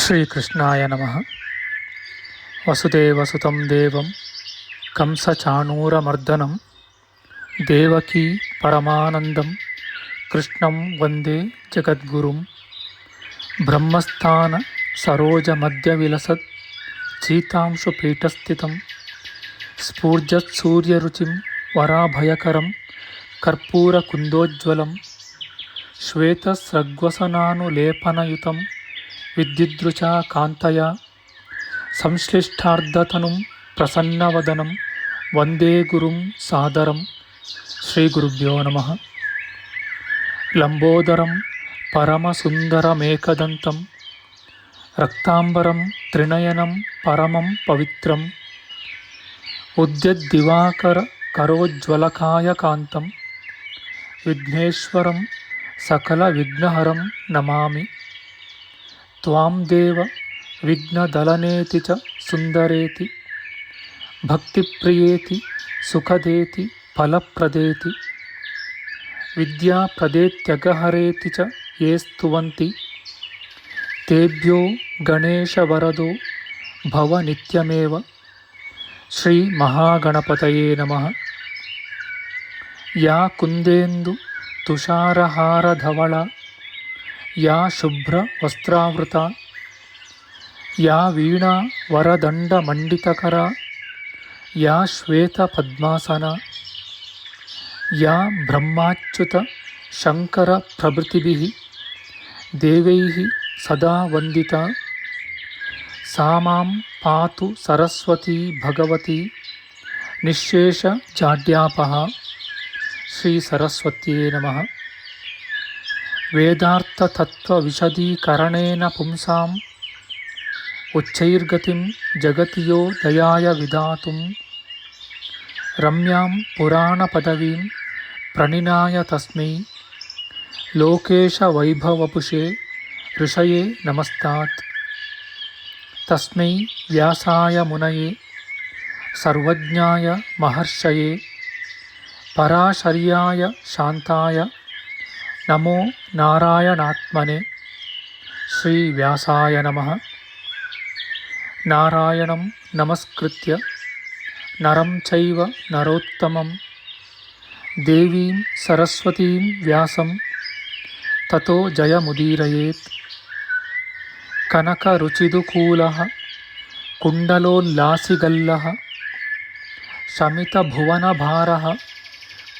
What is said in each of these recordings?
ಶ್ರೀಕೃಷ್ಣಾಯ ನಮಃ. ವಸುದೇವಸುತಂ ದೇವಂ ಕಂಸಚಾಣೂರಮರ್ದನಂ ದೇವಕೀ ಪರಮಾನಂದಂ ಕೃಷ್ಣಂ ವಂದೇ ಜಗದ್ಗುರುಂ. ಬ್ರಹ್ಮಸ್ಥಾನ ಸರೋಜಮಧ್ಯವಿಲಸತ್ ಚೀತಾಂಶುಪೀಠಸ್ಥಿತಂ ಸ್ಫೂರ್ಜತ್ಸೂರ್ಯರುಚಿಂ ವರಾಭಯಕರಂ ಕರ್ಪೂರಕುಂದೋಜ್ವಲಂ ಶ್ವೇತಸ್ರಗ್ವಸನಾನುಲೇಪನಯುತಂ ವಿದ್ಯುದೃಚಾ ಕಾಂತಯ ಸಂಶ್ಲಿಷ್ಟಾರ್ಧತನುಂ ಪ್ರಸನ್ನವದನಂ ವಂದೇ ಗುರುಂ ಸಾದರಂ. ಶ್ರೀಗುರುಭ್ಯೋ ನಮಃ. ಲಂಬೋದರಂ ಪರಮಸುಂದರಮೇಕದಂತಂ ರಕ್ತಾಂಬರಂ ತ್ರಿನಯನಂ ಪರಮಂ ಪವಿತ್ರಂ ಉದ್ಯದ್ದಿವಾಕರ ಕರೋಜ್ವಲಕಾಯಕಾಂತಂ ವಿಘ್ನೇಶ್ವರಂ ಸಕಲವಿಘ್ನಹರಂ ನಮಾಮಿ. ತ್ವಾಂ ದೇವ ವಿಘ್ನದಲನೇತಿ ಚ ಸುಂದರೇತಿ ಭಕ್ತಿಪ್ರಿಯೇತಿ ಸುಖದೇತಿ ಫಲಪ್ರದೇತಿ ವಿದ್ಯಾಪ್ರದೇತ್ಯಗಹರೇತಿ ಚ ಯೇ ಸ್ತುವಂತಿ ತೇಭ್ಯೋ ಗಣೇಶವರದೋ ಭವ ನಿತ್ಯಮೇವ. ಶ್ರೀ ಮಹಾಗಣಪತಯೇ ನಮಃ. ಯಾ ಕುಂದೇಂದು ತುಷಾರಹಾರಧವಳ ಯಾ ಶುಭ್ರ ವಸ್ತ್ರಾವೃತ ಯಾ ವೀಣಾ ವರದಂಡಮಂಡಿತಕರ ಯಾ ಶ್ವೇತ ಪದ್ಮಾಸನ ಯಾ ಬ್ರಹ್ಮಾಚ್ಯುತ ಶಂಕರ ಪ್ರಭೃತಿಭಿಃ ದೇವೈಃ ಸದಾ ವಂದಿತಾ ಸಾ ಮಾಂ ಪಾತು ಸರಸ್ವತೀ ಭಗವತಿ ನಿಶ್ಶೇಷ ಜಾಡ್ಯಾಪಃ. ಶ್ರೀ ಸರಸ್ವತ್ಯೇ ನಮಃ. ವೇದಾರ್ಥತತ್ವವಿಶದೀಕರಣೇನ ಪುಂಸಾಂ ಉಚ್ಚೈರ್ಗತಿಂ ಜಗತಿಯೋ ದಯಾಯ ವಿಧಾತುಂ ರಮ್ಯಾಂ ಪುರಾಣಪದವೀಂ ಪ್ರಣಿನಾಯ ತಸ್ಮೈ ಲೋಕೇಶವೈಭವಪುಷೇ ಋಷಯೇ ನಮಸ್ತಾತ್. ತಸ್ಮೈ ವ್ಯಾಸಾಯ ಮುನಯೇ ಸರ್ವಜ್ಞಾಯ ಮಹರ್ಷಯೇ ಪರಾಶರ್ಯಾಯ ಶಾಂತಾಯ ನಮೋ ನಾರಾಯಣಾತ್ಮನೆ. ಶ್ರೀ ವ್ಯಾಸಾಯ ನಮಃ. ನಾರಾಯಣಂ ನಮಸ್ಕೃತ್ಯ ನರಂ ಚೈವ ನರೋತ್ತಮಂ ದೇವೀಂ ಸರಸ್ವತೀಂ ವ್ಯಾಸಂ ತತೋ ಜಯಮುದೀರಯೇತ್. ಕನಕರುಚಿದುಕೂಲಃ ಕುಂಡಲೋಲ್ಲಾಸಿಗಲ್ಲಃ ಶಮಿತಭುವನಭಾರಃ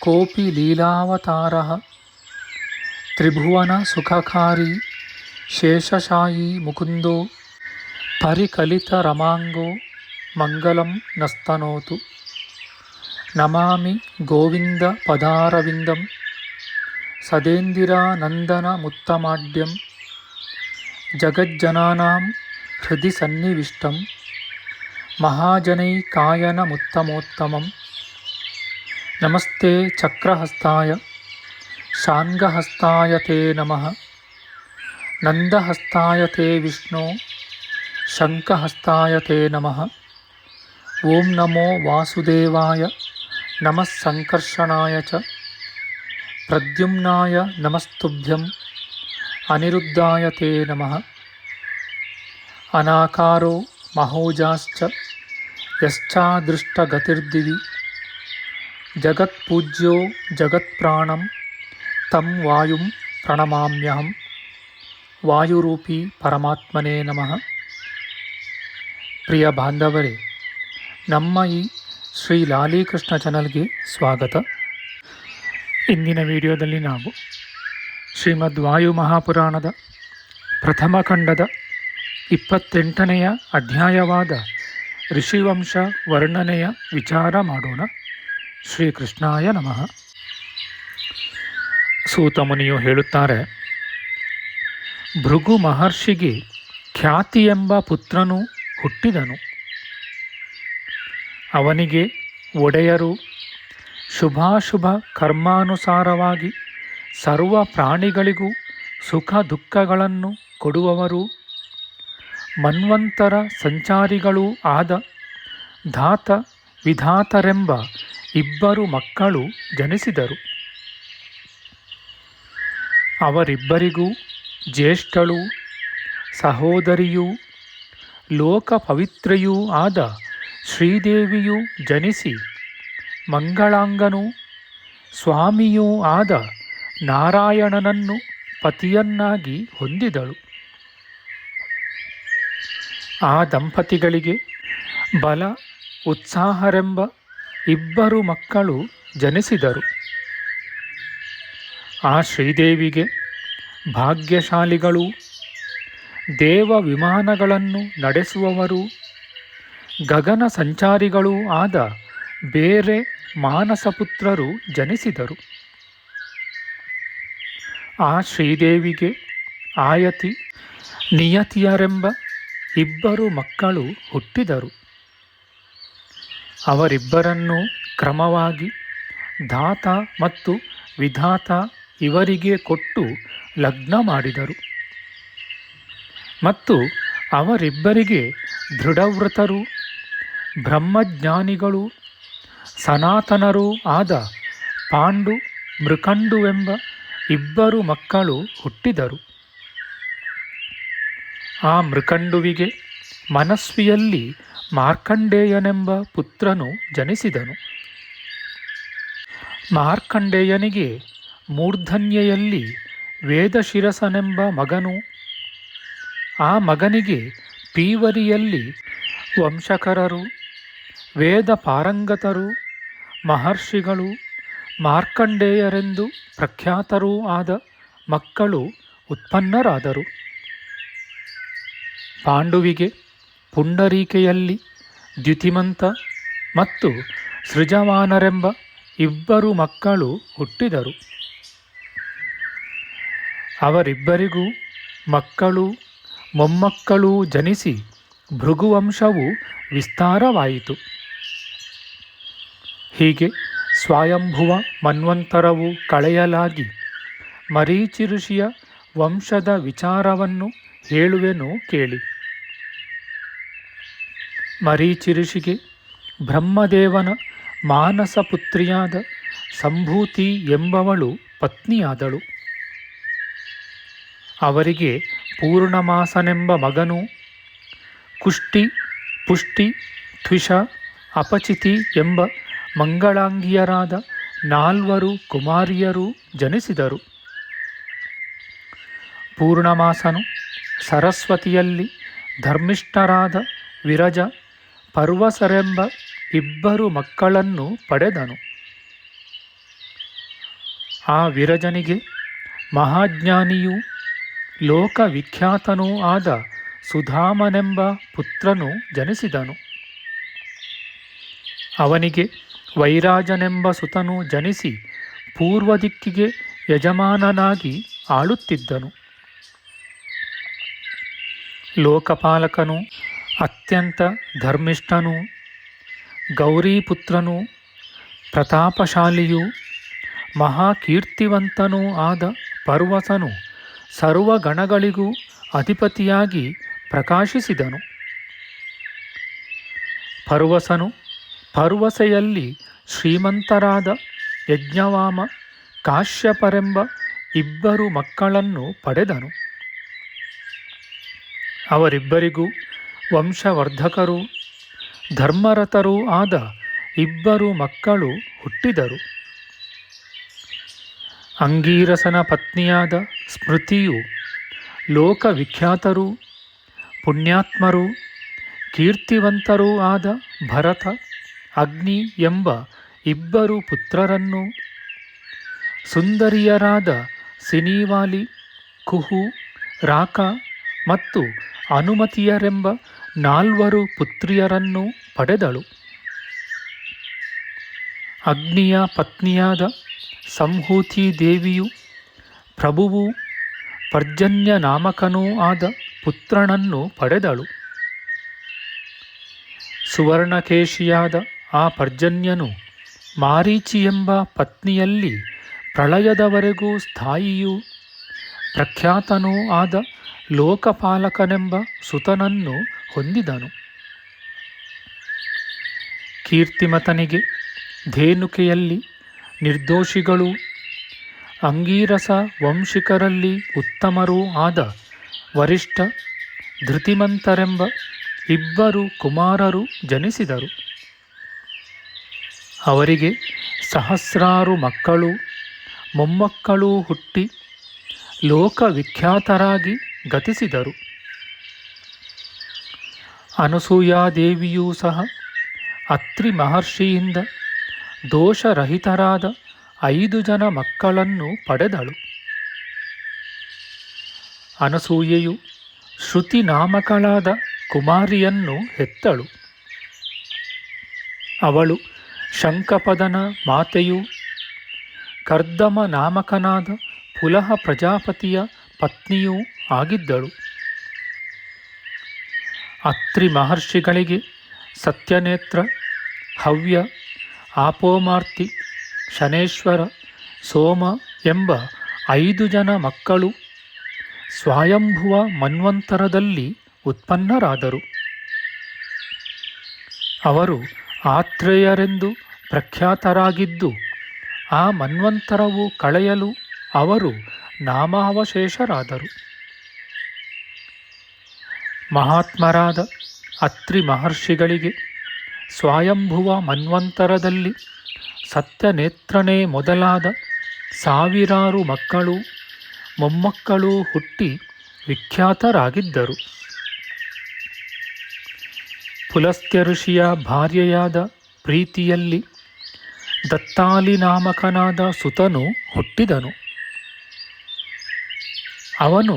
ಕೋಪಿ ಲೀಲಾವತಾರಃ ತ್ರಿಭುವನ ಸುಖಕಾರಿ ಶೇಷಶಾಯೀ ಮುಕುಂದೋ ಪರಿಕಲಿತರಮಾಂಗೋ ಮಂಗಲಂ ನಸ್ತನೋತು. ನಮಾಮಿ ಗೋವಿಂದ ಪದಾರವಿಂದಂ ಸದೇಂದಿರಾನಂದನಮುತ್ತಮಾಡ್ಯಂ ಜಗಜ್ಜನಾನಾಂ ಹೃದಯ ಸನ್ನಿವಿಷ್ಟಂ ಮಹಾಜನೈಕಾಯನಮುತ್ತಮೋತ್ತಮಂ. ನಮಸ್ತೆ ಚಕ್ರಹಸ್ತಾಯ ಶಾಂಗಹಸ್ತಾಯ ತೇ ನಮಃ. ನಂದಹಸ್ತಾಯ ತೇ ವಿಷ್ಣೋ ಶಂಖಹಸ್ತಾಯ ತೇ ನಮಃ. ಓಂ ನಮೋ ವಾಸುದೇವಾಯ ನಮಃ ಸಂಕರ್ಷಣಾಯ ಚ ಪ್ರದ್ಯುಮ್ನಾಯ ನಮಸ್ತುಭ್ಯಂ ಅನಿರುದ್ಧಾಯ ತೇ ನಮಃ. ಅನಾಕಾರೋ ಮಹೋಜಾಶ್ಚ ಯಶ್ಚಾದೃಷ್ಟಗತಿರ್ದಿವಿ ಜಗತ್ಪೂಜ್ಯೋ ಜಗತ್ಪ್ರಾಣಂ ತಂ ವಾಯುಂ ಪ್ರಣಮಾಮ್ಯಹಂ. ವಾಯುರೂಪಿ ಪರಮಾತ್ಮನೇ ನಮಃ. ಪ್ರಿಯ ಬಾಂಧವರೇ, ನಮ್ಮ ಈ ಶ್ರೀ ಲಾಲೀಕೃಷ್ಣ ಚಾನಲ್ಗೆ ಸ್ವಾಗತ. ಇಂದಿನ ವಿಡಿಯೋದಲ್ಲಿ ನಾವು ಶ್ರೀಮದ್ ವಾಯು ಮಹಾಪುರಾಣದ ಪ್ರಥಮ ಖಂಡದ 28ನೆಯ ಅಧ್ಯಾಯವಾದ ಋಷಿವಂಶ ವರ್ಣನೆಯ ವಿಚಾರ ಮಾಡೋಣ. ಶ್ರೀಕೃಷ್ಣಾಯ ನಮಃ. ಸೂತ ಮುನಿಯು ಹೇಳುತ್ತಾರೆ, ಭೃಗು ಮಹರ್ಷಿಗೆ ಖ್ಯಾತಿ ಎಂಬ ಪುತ್ರನು ಹುಟ್ಟಿದನು. ಅವನಿಗೆ ಒಡೆಯರು ಶುಭಾಶುಭ ಕರ್ಮಾನುಸಾರವಾಗಿ ಸರ್ವ ಪ್ರಾಣಿಗಳಿಗೂ ಸುಖ ದುಃಖಗಳನ್ನು ಕೊಡುವವರು ಮನ್ವಂತರ ಸಂಚಾರಿಗಳೂ ಆದ ಧಾತ ವಿಧಾತರೆಂಬ ಇಬ್ಬರು ಮಕ್ಕಳು ಜನಿಸಿದರು. ಅವರಿಬ್ಬರಿಗೂ ಜ್ಯೇಷ್ಠಳು ಸಹೋದರಿಯೂ ಲೋಕ ಪವಿತ್ರೆಯೂ ಆದ ಶ್ರೀದೇವಿಯು ಜನಿಸಿ ಮಂಗಳಾಂಗನೂ ಸ್ವಾಮಿಯೂ ಆದ ನಾರಾಯಣನನ್ನು ಪತಿಯನ್ನಾಗಿ ಹೊಂದಿದಳು. ಆ ದಂಪತಿಗಳಿಗೆ ಬಲ ಉತ್ಸಾಹರೆಂಬ ಇಬ್ಬರು ಮಕ್ಕಳು ಜನಿಸಿದರು. ಆ ಶ್ರೀದೇವಿಗೆ ಭಾಗ್ಯಶಾಲಿಗಳು, ದೇವ ವಿಮಾನಗಳನ್ನು ನಡೆಸುವವರು, ಗಗನ ಸಂಚಾರಿಗಳೂ ಆದ ಬೇರೆ ಮಾನಸಪುತ್ರರು ಜನಿಸಿದರು. ಆ ಶ್ರೀದೇವಿಗೆ ಆಯತಿ ನಿಯತಿಯರೆಂಬ ಇಬ್ಬರು ಮಕ್ಕಳು ಹುಟ್ಟಿದರು. ಅವರಿಬ್ಬರನ್ನು ಕ್ರಮವಾಗಿ ಧಾತ ಮತ್ತು ವಿಧಾತ ಇವರಿಗೆ ಕೊಟ್ಟು ಲಗ್ನ ಮಾಡಿದರು. ಮತ್ತು ಅವರಿಬ್ಬರಿಗೆ ದೃಢವ್ರತರು, ಬ್ರಹ್ಮಜ್ಞಾನಿಗಳು, ಸನಾತನರೂ ಆದ ಪಾಂಡು ಮೃಕಂಡುವೆಂಬ ಇಬ್ಬರು ಮಕ್ಕಳು ಹುಟ್ಟಿದರು. ಆ ಮೃಕಂಡುವಿಗೆ ಮನಸ್ವಿಯಲ್ಲಿ ಮಾರ್ಕಂಡೇಯನೆಂಬ ಪುತ್ರನು ಜನಿಸಿದನು. ಮಾರ್ಕಂಡೇಯನಿಗೆ ಮೂರ್ಧನ್ಯೆಯಲ್ಲಿ ವೇದಶಿರಸನೆಂಬ ಮಗನು, ಆ ಮಗನಿಗೆ ಪೀವರಿಯಲ್ಲಿ ವಂಶಕರರು, ವೇದ ಪಾರಂಗತರು, ಮಹರ್ಷಿಗಳು, ಮಾರ್ಕಂಡೇಯರೆಂದು ಪ್ರಖ್ಯಾತರೂ ಆದ ಮಕ್ಕಳು ಉತ್ಪನ್ನರಾದರು. ಪಾಂಡುವಿಗೆ ಪುಂಡರೀಕೆಯಲ್ಲಿ ದ್ಯುತಿಮಂತ ಮತ್ತು ಸೃಜವಾನರೆಂಬ ಇಬ್ಬರು ಮಕ್ಕಳು ಹುಟ್ಟಿದರು. ಅವರಿಬ್ಬರಿಗೂ ಮಕ್ಕಳು ಮೊಮ್ಮಕ್ಕಳೂ ಜನಿಸಿ ಭೃಗುವಂಶವು ವಿಸ್ತಾರವಾಯಿತು. ಹೀಗೆ ಸ್ವಯಂಭುವ ಮನ್ವಂತರವು ಕಳೆಯಲಾಗಿ ಮರೀಚಿ ಋಷಿಯ ವಂಶದ ವಿಚಾರವನ್ನು ಹೇಳುವೆನು ಕೇಳಿ. ಮರೀಚಿ ಋಷಿಗೆ ಬ್ರಹ್ಮದೇವನ ಮಾನಸ ಪುತ್ರಿಯಾದ ಸಂಭೂತಿ ಎಂಬವಳು ಪತ್ನಿಯಾದಳು. ಅವರಿಗೆ ಪೂರ್ಣಮಾಸನೆಂಬ ಮಗನು, ಕುಷ್ಟಿ, ಪುಷ್ಟಿ, ತ್ವಿಷ, ಅಪಚಿತಿ ಎಂಬ ಮಂಗಳಾಂಗಿಯರಾದ 4 ಕುಮಾರಿಯರು ಜನಿಸಿದರು. ಪೂರ್ಣಮಾಸನು ಸರಸ್ವತಿಯಲ್ಲಿ ಧರ್ಮಿಷ್ಠರಾದ ವಿರಜ, ಪರ್ವಸರೆಂಬ ಇಬ್ಬರು ಮಕ್ಕಳನ್ನು ಪಡೆದನು. ಆ ವಿರಜನಿಗೆ ಮಹಾಜ್ಞಾನಿಯೂ ಲೋಕವಿಖ್ಯಾತನೂ ಆದ ಸುಧಾಮನೆಂಬ ಪುತ್ರನು ಜನಿಸಿದನು. ಅವನಿಗೆ ವೈರಾಜನೆಂಬ ಸುತನು ಜನಿಸಿ ಪೂರ್ವ ದಿಕ್ಕಿಗೆ ಯಜಮಾನನಾಗಿ ಆಳುತ್ತಿದ್ದನು. ಲೋಕಪಾಲಕನು, ಅತ್ಯಂತ ಧರ್ಮಿಷ್ಠನೂ, ಗೌರೀಪುತ್ರನೂ, ಪ್ರತಾಪಶಾಲಿಯೂ, ಮಹಾಕೀರ್ತಿವಂತನೂ ಆದ ಪರ್ವಸನು ಸರ್ವಗಣಗಳಿಗೂ ಅಧಿಪತಿಯಾಗಿ ಪ್ರಕಾಶಿಸಿದನು. ಪರ್ವಸನು ಪರ್ವಸೆಯಲ್ಲಿ ಶ್ರೀಮಂತರಾದ ಯಜ್ಞವಾಮ, ಕಾಶ್ಯಪರೆಂಬ ಇಬ್ಬರು ಮಕ್ಕಳನ್ನು ಪಡೆದನು. ಅವರಿಬ್ಬರಿಗೂ ವಂಶವರ್ಧಕರೂ ಧರ್ಮರತರೂ ಆದ ಇಬ್ಬರು ಮಕ್ಕಳು ಹುಟ್ಟಿದರು. ಅಂಗೀರಸನ ಪತ್ನಿಯಾದ ಸ್ಮೃತಿಯು ಲೋಕವಿಖ್ಯಾತರೂ ಪುಣ್ಯಾತ್ಮರೂ ಕೀರ್ತಿವಂತರೂ ಆದ ಭರತ, ಅಗ್ನಿ ಎಂಬ ಇಬ್ಬರು ಪುತ್ರರನ್ನು, ಸುಂದರಿಯರಾದ ಸಿನೀವಾಲಿ, ಕುಹು, ರಾಕ ಮತ್ತು ಅನುಮತಿಯರೆಂಬ 4 ಪುತ್ರಿಯರನ್ನು ಪಡೆದಳು. ಅಗ್ನಿಯ ಪತ್ನಿಯಾದ ಸಂಹೂತಿ ದೇವಿಯು ಪ್ರಭುವು ಪರ್ಜನ್ಯ ನಾಮಕನೂ ಆದ ಪುತ್ರನನ್ನು ಪಡೆದಳು. ಸುವರ್ಣಕೇಶಿಯಾದ ಆ ಪರ್ಜನ್ಯನು ಮಾರೀಚಿ ಎಂಬ ಪತ್ನಿಯಲ್ಲಿ ಪ್ರಳಯದವರೆಗೂ ಸ್ಥಾಯಿಯೂ ಪ್ರಖ್ಯಾತನೂ ಆದ ಲೋಕಪಾಲಕನೆಂಬ ಸುತನನ್ನು ಹೊಂದಿದನು. ಕೀರ್ತಿಮತನಿಗೆ ಧೇನುಕೆಯಲ್ಲಿ ನಿರ್ದೋಷಿಗಳೂ ಅಂಗೀರಸ ವಂಶಿಕರಲ್ಲಿ ಉತ್ತಮರೂ ಆದ ವರಿಷ್ಠ, ಧೃತಿಮಂತರೆಂಬ ಇಬ್ಬರು ಕುಮಾರರು ಜನಿಸಿದರು. ಅವರಿಗೆ ಸಹಸ್ರಾರು ಮಕ್ಕಳು ಮೊಮ್ಮಕ್ಕಳೂ ಹುಟ್ಟಿ ಲೋಕವಿಖ್ಯಾತರಾಗಿ ಗತಿಸಿದರು. ಅನಸೂಯಾದೇವಿಯೂ ಸಹ ಅತ್ರಿ ಮಹರ್ಷಿಯಿಂದ ದೋಷರಹಿತರಾದ 5 ಜನ ಮಕ್ಕಳನ್ನು ಪಡೆದಳು. ಅನಸೂಯೆಯು ಶ್ರುತಿ ನಾಮಕಳಾದ ಕುಮಾರಿಯನ್ನು ಹೆತ್ತಳು. ಅವಳು ಶಂಖಪದನ ಮಾತೆಯೂ ಕರ್ದಮ ನಾಮಕನಾದ ಪುಲಹ ಪ್ರಜಾಪತಿಯ ಪತ್ನಿಯೂ ಆಗಿದ್ದಳು. ಅತ್ರಿ ಮಹರ್ಷಿಗಳಿಗೆ ಸತ್ಯನೇತ್ರ, ಹವ್ಯ, ಆಪೋಮಾರ್ತಿ, ಶನೇಶ್ವರ, ಸೋಮ ಎಂಬ 5 ಜನ ಮಕ್ಕಳು ಸ್ವಯಂಭುವ ಮನ್ವಂತರದಲ್ಲಿ ಉತ್ಪನ್ನರಾದರು. ಅವರು ಆತ್ರೇಯರೆಂದು ಪ್ರಖ್ಯಾತರಾಗಿದ್ದು, ಆ ಮನ್ವಂತರವು ಕಳೆಯಲು ಅವರು ನಾಮಾವಶೇಷರಾದರು. ಮಹಾತ್ಮರಾದ ಅತ್ರಿ ಮಹರ್ಷಿಗಳಿಗೆ ಸ್ವಯಂಭುವ ಮನ್ವಂತರದಲ್ಲಿ ಸತ್ಯನೇತ್ರನೇ ಮೊದಲಾದ ಸಾವಿರಾರು ಮಕ್ಕಳು ಮೊಮ್ಮಕ್ಕಳೂ ಹುಟ್ಟಿ ವಿಖ್ಯಾತರಾಗಿದ್ದರು. ಪುಲಸ್ತ್ಯ ಋಷಿಯ ಭಾರ್ಯೆಯಾದ ಪ್ರೀತಿಯಲ್ಲಿ ದತ್ತಾಲಿ ನಾಮಕನಾದ ಸುತನು ಹುಟ್ಟಿದನು. ಅವನು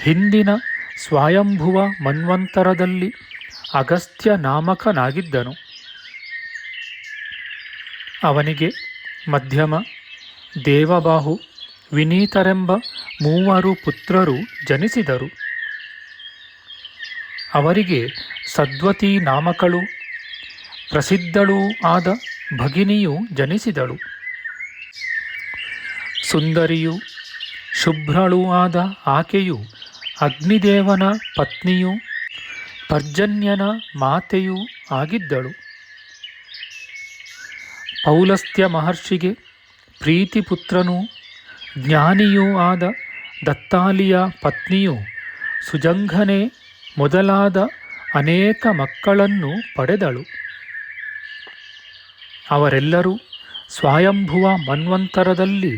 ಹಿಂದಿನ ಸ್ವಯಂಭುವ ಮನ್ವಂತರದಲ್ಲಿ ಅಗಸ್ತ್ಯ ನಾಮಕನಾಗಿದ್ದನು. ಅವನಿಗೆ ಮಧ್ಯಮ, ದೇವಬಾಹು, ವಿನೀತರೆಂಬ 3 ಪುತ್ರರು ಜನಿಸಿದರು. ಅವರಿಗೆ ಸದ್ವತಿ ನಾಮಕಳು ಪ್ರಸಿದ್ಧಳೂ ಆದ ಭಗಿನಿಯು ಜನಿಸಿದಳು. ಸುಂದರಿಯೂ ಶುಭ್ರಳೂ ಆದ ಆಕೆಯು ಅಗ್ನಿದೇವನ ಪತ್ನಿಯೂ ಪರ್ಜನ್ಯನ ಮಾತೆಯೂ ಆಗಿದ್ದಳು. ಪೌಲಸ್ತ್ಯ ಮಹರ್ಷಿಗೆ ಪ್ರೀತಿಪುತ್ರನೂ ಜ್ಞಾನಿಯೂ ಆದ ದತ್ತಾಲಿಯ ಪತ್ನಿಯು ಸುಜಂಘನೆ ಮೊದಲಾದ ಅನೇಕ ಮಕ್ಕಳನ್ನು ಪಡೆದಳು. ಅವರೆಲ್ಲರೂ ಸ್ವಯಂಭುವ ಮನ್ವಂತರದಲ್ಲಿ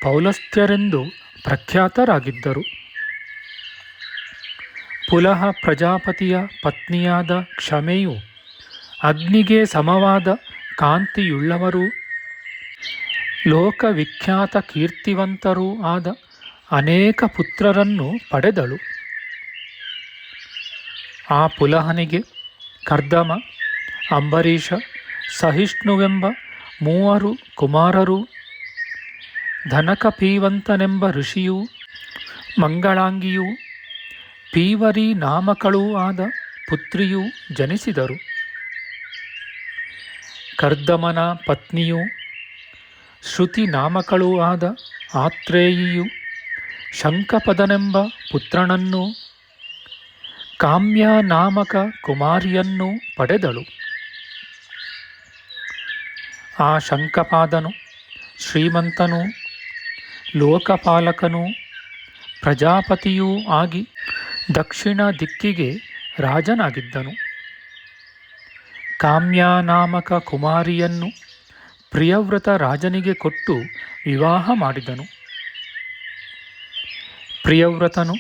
ಪೌಲಸ್ತ್ಯರೆಂದು ಪ್ರಖ್ಯಾತರಾಗಿದ್ದರು. ಪುಲಹ ಪ್ರಜಾಪತಿಯ ಪತ್ನಿಯಾದ ಕ್ಷಮೆಯು ಅಗ್ನಿಗೆ ಸಮವಾದ ಕಾಂತಿಯುಳ್ಳವರೂ ಲೋಕವಿಖ್ಯಾತ ಕೀರ್ತಿವಂತರೂ ಆದ ಅನೇಕ ಪುತ್ರರನ್ನು ಪಡೆದಳು. ಆ ಪುಲಹನಿಗೆ ಕರ್ದಮ, ಅಂಬರೀಷ, ಸಹಿಷ್ಣುವೆಂಬ 3 ಕುಮಾರರೂ ಧನಕಪೀವಂತನೆಂಬ ಋಷಿಯೂ ಮಂಗಳಾಂಗಿಯೂ ಪೀವರಿ ನಾಮಕಳೂ ಆದ ಪುತ್ರಿಯೂ ಜನಿಸಿದರು. ಕರ್ದಮನ ಪತ್ನಿಯೂ ಶ್ರುತಿ ನಾಮಕಳೂ ಆದ ಆತ್ರೇಯಿಯು ಶಂಖಪದನೆಂಬ ಪುತ್ರನನ್ನೂ ಕಾಮ್ಯ ನಾಮಕ ಕುಮಾರಿಯನ್ನೂ ಪಡೆದಳು. ಆ ಶಂಖಪಾದನು ಶ್ರೀಮಂತನೂ ಲೋಕಪಾಲಕನೂ ಪ್ರಜಾಪತಿಯೂ ಆಗಿ ದಕ್ಷಿಣ ದಿಕ್ಕಿಗೆ ರಾಜನಾಗಿದ್ದನು. ಕಾಮ್ಯ ನಾಮಕ ಕುಮಾರಿಯನ್ನು ಪ್ರಿಯವ್ರತ ರಾಜನಿಗೆ ಕೊಟ್ಟು ವಿವಾಹ ಮಾಡಿದನು. ಪ್ರಿಯವ್ರತನು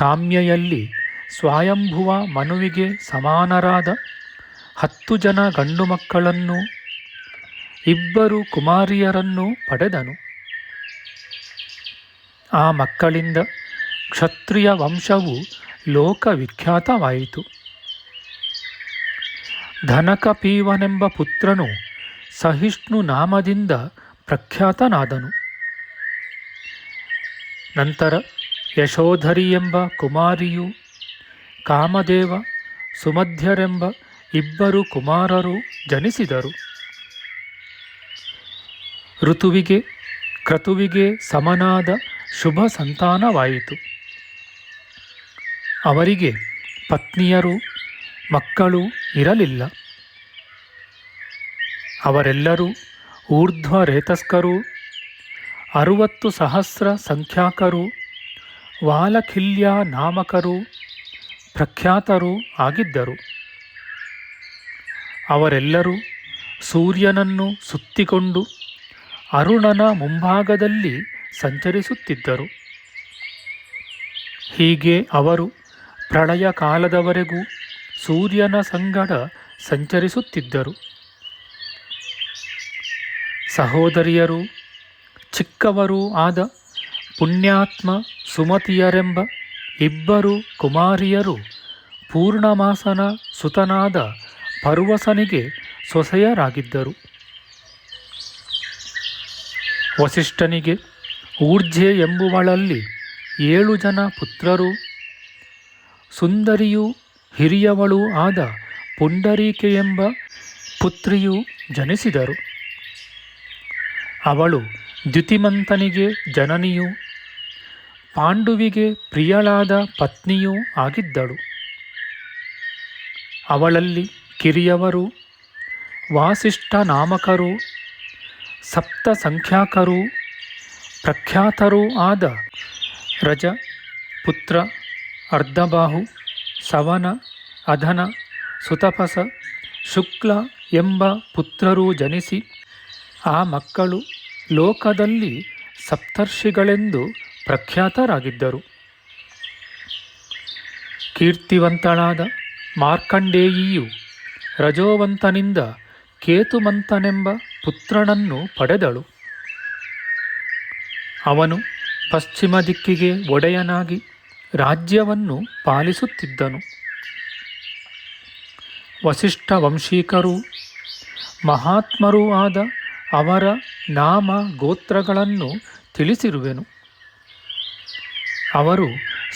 ಕಾಮ್ಯೆಯಲ್ಲಿ ಸ್ವಯಂಭುವ ಮನುವಿಗೆ ಸಮಾನರಾದ 10 ಜನ ಗಂಡು ಮಕ್ಕಳನ್ನೂ 2 ಕುಮಾರಿಯರನ್ನೂ ಪಡೆದನು. ಆ ಮಕ್ಕಳಿಂದ ಕ್ಷತ್ರಿಯ ವಂಶವು ಲೋಕವಿಖ್ಯಾತವಾಯಿತು. ಧನಕಪೀವನೆಂಬ ಪುತ್ರನು ಸಹಿಷ್ಣು ನಾಮದಿಂದ ಪ್ರಖ್ಯಾತನಾದನು. ನಂತರ ಯಶೋಧರಿ ಎಂಬ ಕುಮಾರಿಯು ಕಾಮದೇವ, ಸುಮಧ್ಯರೆಂಬ 2 ಕುಮಾರರು ಜನಿಸಿದರು. ಋತುವಿಗೆ ಕ್ರತುವಿಗೆ ಸಮನಾದ ಶುಭ ಸಂತಾನವಾಯಿತು. ಅವರಿಗೆ ಪತ್ನಿಯರು ಮಕ್ಕಳು ಇರಲಿಲ್ಲ. ಅವರೆಲ್ಲರೂ ಊರ್ಧ್ವ ರೇತಸ್ಕರೂ 60,000 ಸಂಖ್ಯಾಕರೂ ವಾಲಖಿಲ್ಯ ನಾಮಕರೂ ಪ್ರಖ್ಯಾತರೂ ಆಗಿದ್ದರು. ಅವರೆಲ್ಲರೂ ಸೂರ್ಯನನ್ನು ಸುತ್ತಿಕೊಂಡು ಅರುಣನ ಮುಂಭಾಗದಲ್ಲಿ ಸಂಚರಿಸುತ್ತಿದ್ದರು. ಹೀಗೆ ಅವರು ಪ್ರಳಯ ಕಾಲದವರೆಗೂ ಸೂರ್ಯನ ಸಂಗಡ ಸಂಚರಿಸುತ್ತಿದ್ದರು. ಸಹೋದರಿಯರು ಚಿಕ್ಕವರೂ ಆದ ಪುಣ್ಯಾತ್ಮ ಸುಮತಿಯರೆಂಬ ಇಬ್ಬರು ಕುಮಾರಿಯರು ಪೂರ್ಣಮಾಸನ ಸುತನಾದ ಪರ್ವಸನಿಗೆ ಸೊಸೆಯರಾಗಿದ್ದರು. ವಸಿಷ್ಠನಿಗೆ ಊರ್ಜೆ ಎಂಬುವಳಲ್ಲಿ 7 ಜನ ಪುತ್ರರು, ಸುಂದರಿಯೂ ಹಿರಿಯವಳೂ ಆದ ಪುಂಡರೀಕೆ ಎಂಬ ಪುತ್ರಿಯೂ ಜನಿಸಿದರು. ಅವಳು ದ್ಯುತಿಮಂತನಿಗೆ ಜನನಿಯೂ ಪಾಂಡುವಿಗೆ ಪ್ರಿಯಳಾದ ಪತ್ನಿಯೂ ಆಗಿದ್ದಳು. ಅವಳಲ್ಲಿ ಕಿರಿಯವರು ವಾಸಿಷ್ಠ ನಾಮಕರೂ ಸಪ್ತ ಸಂಖ್ಯಾಕರೂ ಪ್ರಖ್ಯಾತರೂ ಆದ ರಜ, ಪುತ್ರ, ಅರ್ಧಬಾಹು, ಸವನ, ಅಧನ, ಸುತಪಸ, ಶುಕ್ಲ ಎಂಬ ಪುತ್ರರೂ ಜನಿಸಿ ಆ ಮಕ್ಕಳು ಲೋಕದಲ್ಲಿ ಸಪ್ತರ್ಷಿಗಳೆಂದು ಪ್ರಖ್ಯಾತರಾಗಿದ್ದರು. ಕೀರ್ತಿವಂತಳಾದ ಮಾರ್ಕಂಡೇಯಿಯು ರಜೋವಂತನಿಂದ ಕೇತುಮಂತನೆಂಬ ಪುತ್ರನನ್ನು ಪಡೆದಳು. ಅವನು ಪಶ್ಚಿಮ ದಿಕ್ಕಿಗೆ ಒಡೆಯನಾಗಿ ರಾಜ್ಯವನ್ನು ಪಾಲಿಸುತ್ತಿದ್ದನು. ವಸಿಷ್ಠ ವಂಶೀಕರೂ ಮಹಾತ್ಮರೂ ಆದ ಅವರ ನಾಮ ಗೋತ್ರಗಳನ್ನು ತಿಳಿಸಿರುವೆನು. ಅವರು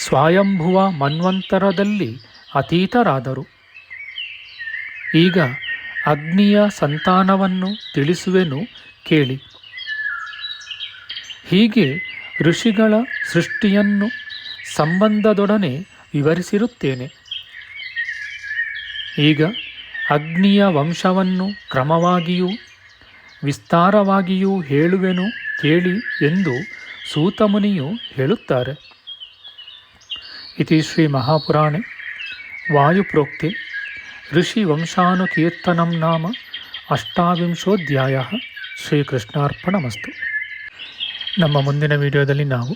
ಸ್ವಯಂಭುವ ಮನ್ವಂತರದಲ್ಲಿ ಅತೀತರಾದರು. ಈಗ ಅಗ್ನಿಯ ಸಂತಾನವನ್ನು ತಿಳಿಸುವೆನು ಕೇಳಿ. ಹೀಗೆ ಋಷಿಗಳ ಸೃಷ್ಟಿಯನ್ನು ಸಂಬಂಧದೊಡನೆ ವಿವರಿಸಿರುತ್ತೇನೆ. ಈಗ ಅಗ್ನಿಯ ವಂಶವನ್ನು ಕ್ರಮವಾಗಿಯೂ ವಿಸ್ತಾರವಾಗಿಯೂ ಹೇಳುವೆನು ಕೇಳಿ ಎಂದು ಸೂತಮುನಿಯು ಹೇಳುತ್ತಾರೆ. ಇತಿ ಶ್ರೀ ಮಹಾಪುರಾಣೆ ವಾಯುಪ್ರೋಕ್ತೆ ಋಷಿವಂಶಾನುಕೀರ್ತನಂ ನಾಮ ಅಷ್ಟಾವಿಂಶೋಧ್ಯಾಯ. ಶ್ರೀಕೃಷ್ಣಾರ್ಪಣಮಸ್ತು. ನಮ್ಮ ಮುಂದಿನ ವಿಡಿಯೋದಲ್ಲಿ ನಾವು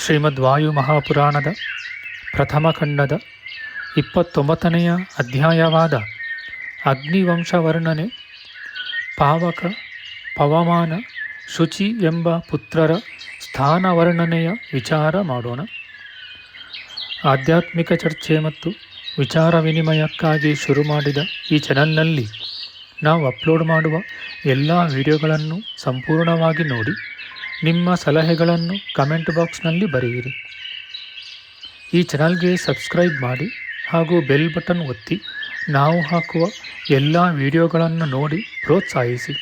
ಶ್ರೀಮದ್ ವಾಯು ಮಹಾಪುರಾಣದ ಪ್ರಥಮ ಖಂಡದ 29ನೆಯ ಅಧ್ಯಾಯವಾದ ಅಗ್ನಿವಂಶ ವರ್ಣನೆ, ಪಾವಕ, ಪವಮಾನ, ಶುಚಿ ಎಂಬ ಪುತ್ರರ ಸ್ಥಾನ ವರ್ಣನೆಯ ವಿಚಾರ ಮಾಡೋಣ. ಆಧ್ಯಾತ್ಮಿಕ ಚರ್ಚೆ ಮತ್ತು ವಿಚಾರ ವಿನಿಮಯಕ್ಕಾಗಿ ಶುರು ಮಾಡಿದ ಈ ಚಾನಲ್ನಲ್ಲಿ ನಾವು ಅಪ್ಲೋಡ್ ಮಾಡುವ ಎಲ್ಲ ವಿಡಿಯೋಗಳನ್ನು ಸಂಪೂರ್ಣವಾಗಿ ನೋಡಿ ನಿಮ್ಮ ಸಲಹೆಗಳನ್ನು ಕಮೆಂಟ್ ಬಾಕ್ಸ್ನಲ್ಲಿ ಬರೆಯಿರಿ. ಈ ಚಾನಲ್ಗೆ ಸಬ್ಸ್ಕ್ರೈಬ್ ಮಾಡಿ ಹಾಗೂ ಬೆಲ್ ಬಟನ್ ಒತ್ತಿ ನಾವು ಹಾಕುವ ಎಲ್ಲ ವಿಡಿಯೋಗಳನ್ನು ನೋಡಿ ಪ್ರೋತ್ಸಾಹಿಸಿ.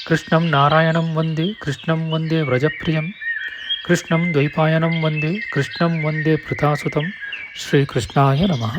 ಕೃಷ್ಣಂ ನಾರಾಯಣಂ ವಂದೇ ಕೃಷ್ಣಂ ವಂದೇ ವ್ರಜಪ್ರಿಯಂ ಕೃಷ್ಣಂ ದ್ವೈಪಾಯನಂ ವಂದೇ ಕೃಷ್ಣಂ ವಂದೇ ಪೃಥಾಸುತಂ. ಶ್ರೀಕೃಷ್ಣಾಯ ನಮಃ.